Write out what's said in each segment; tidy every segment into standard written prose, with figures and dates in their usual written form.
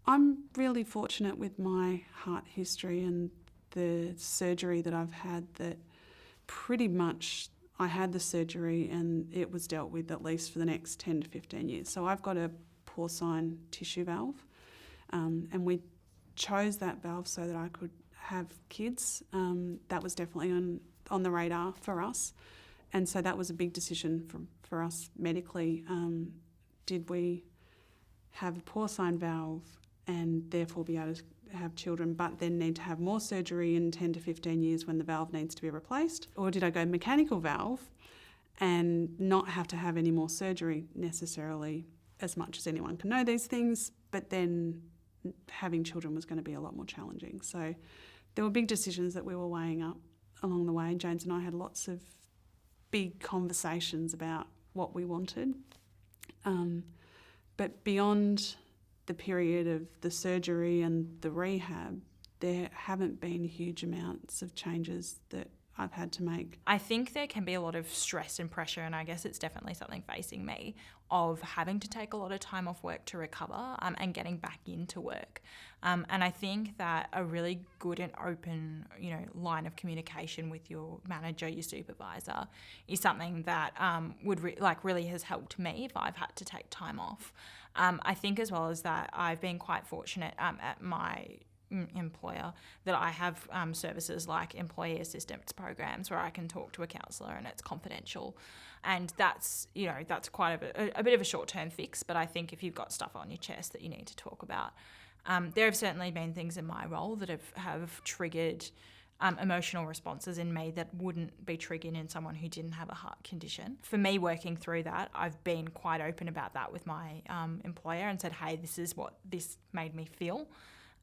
I'm really fortunate with my heart history and the surgery that I've had, that pretty much I had the surgery and it was dealt with at least for the next 10 to 15 years. So I've got a porcine tissue valve, and we chose that valve so that I could have kids. That was definitely on the radar for us. And so that was a big decision for us medically. Did we have a porcine valve and therefore be able to have children, but then need to have more surgery in 10 to 15 years when the valve needs to be replaced? Or did I go mechanical valve and not have to have any more surgery necessarily, as much as anyone can know these things, but then having children was going to be a lot more challenging. So there were big decisions that we were weighing up along the way. James and I had lots of big conversations about what we wanted. But beyond the period of the surgery and the rehab, there haven't been huge amounts of changes that I've had to make. I think there can be a lot of stress and pressure, and I guess it's definitely something facing me, of having to take a lot of time off work to recover and getting back into work. And I think that a really good and open, line of communication with your manager, your supervisor, is something that really has helped me if I've had to take time off. I think as well as that, I've been quite fortunate at my employer that I have services like employee assistance programs where I can talk to a counsellor and it's confidential, and that's quite a bit of a short-term fix. But I think if you've got stuff on your chest that you need to talk about, there have certainly been things in my role that have triggered emotional responses in me that wouldn't be triggered in someone who didn't have a heart condition. For me, working through that, I've been quite open about that with my employer and said, hey, this is what this made me feel.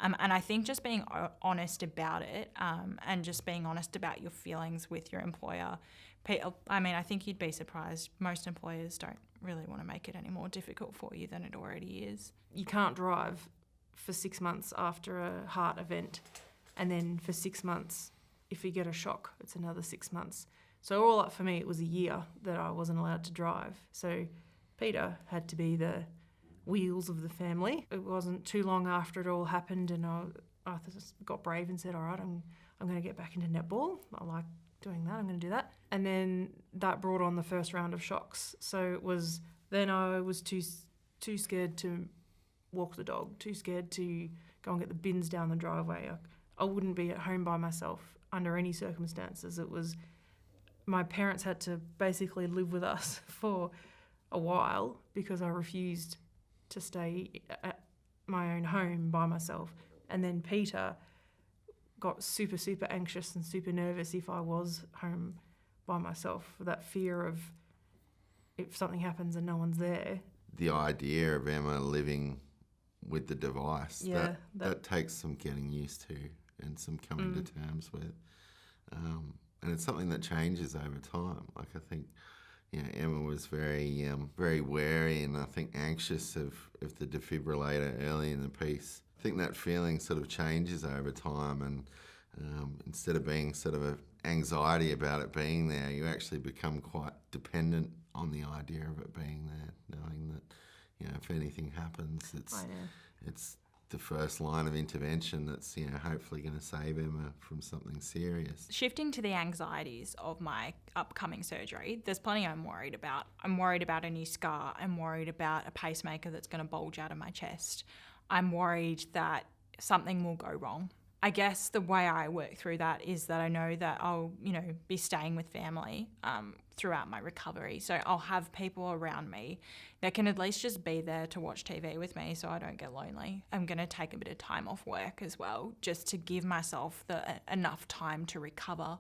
And I think just being honest about it, and just being honest about your feelings with your employer. I think you'd be surprised. Most employers don't really want to make it any more difficult for you than it already is. You can't drive for 6 months after a heart event, and then for 6 months, if you get a shock, it's another 6 months. So all up for me, it was a year that I wasn't allowed to drive. So Peter had to be the wheels of the family. It wasn't too long after it all happened, and I just got brave and said, all right, I'm going to get back into netball. I like doing that. I'm going to do that. And then that brought on the first round of shocks. So then I was too scared to walk the dog, too scared to go and get the bins down the driveway. I wouldn't be at home by myself under any circumstances. It was, my parents had to basically live with us for a while because I refused to stay at my own home by myself. And then Peter got super, super anxious and super nervous if I was home by myself, that fear of if something happens and no one's there. The idea of Emma living with the device, Yeah, that takes some getting used to and some coming to terms with. And it's something that changes over time. Like, I think, Emma was very very wary and I think anxious of the defibrillator early in the piece. I think that feeling sort of changes over time, and instead of being sort of an anxiety about it being there, you actually become quite dependent on the idea of it being there, knowing that, if anything happens, it's the first line of intervention that's, hopefully going to save Emma from something serious. Shifting to the anxieties of my upcoming surgery, there's plenty I'm worried about. I'm worried about a new scar. I'm worried about a pacemaker that's going to bulge out of my chest. I'm worried that something will go wrong. I guess the way I work through that is that I know that I'll, be staying with family throughout my recovery. So I'll have people around me that can at least just be there to watch TV with me so I don't get lonely. I'm going to take a bit of time off work as well, just to give myself enough time to recover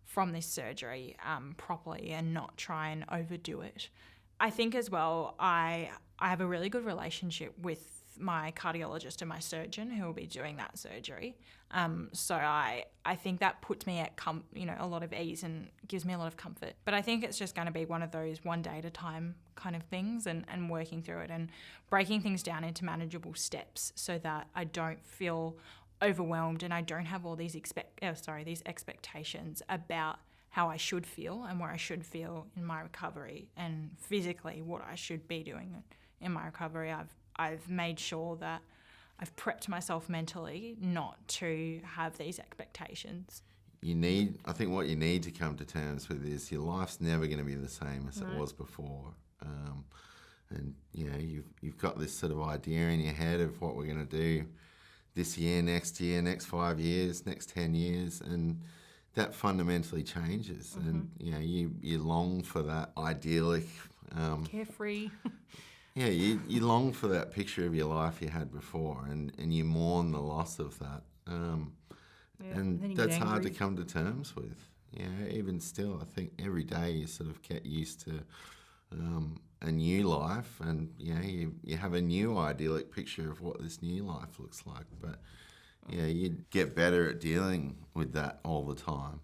from this surgery properly and not try and overdo it. I think as well, I have a really good relationship with my cardiologist and my surgeon who will be doing that surgery. So I think that puts me at a lot of ease and gives me a lot of comfort. But I think it's just going to be one of those one day at a time kind of things, and working through it and breaking things down into manageable steps so that I don't feel overwhelmed and I don't have all these expectations about how I should feel and where I should feel in my recovery, and physically what I should be doing in my recovery. I've made sure that I've prepped myself mentally not to have these expectations. I think what you need to come to terms with is your life's never going to be the same as it was before. And you've got this sort of idea in your head of what we're going to do this year, next 5 years, next 10 years, and that fundamentally changes. And you long for that idyllic, Carefree. you long for that picture of your life you had before, and you mourn the loss of that. And then you get that's hard to angry. come to terms with. Even still, I think every day you sort of get used to a new life, and you have a new idyllic picture of what this new life looks like. But you get better at dealing with that all the time.